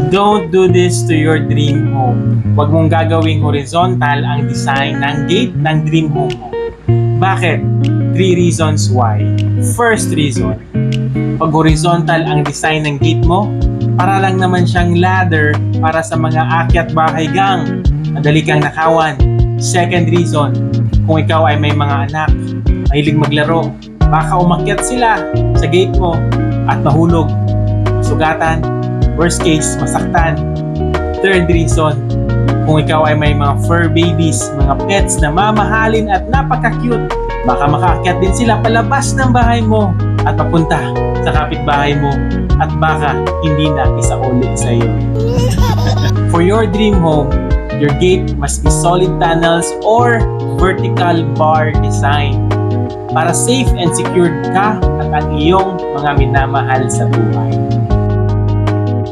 Don't do this to your dream home. Huwag mong gagawing horizontal ang design ng gate ng dream home mo. Bakit? 3 reasons why. First reason, pag horizontal ang design ng gate mo, para lang naman siyang ladder para sa mga akyat bahay gang. Madali kang nakawan. Second reason, kung ikaw ay may mga anak, mahilig maglaro, baka umakyat sila sa gate mo at mahulog, masugatan, worst case, masaktan. Third reason, kung ikaw ay may mga fur babies, mga pets na mamahalin at napaka-cute, baka makaakyat din sila palabas ng bahay mo at papunta sa kapitbahay mo at baka hindi na isauli sa iyo. For your dream home, your gate must be solid panels or vertical bar design para safe and secured ka at ang iyong mga minamahal sa buhay.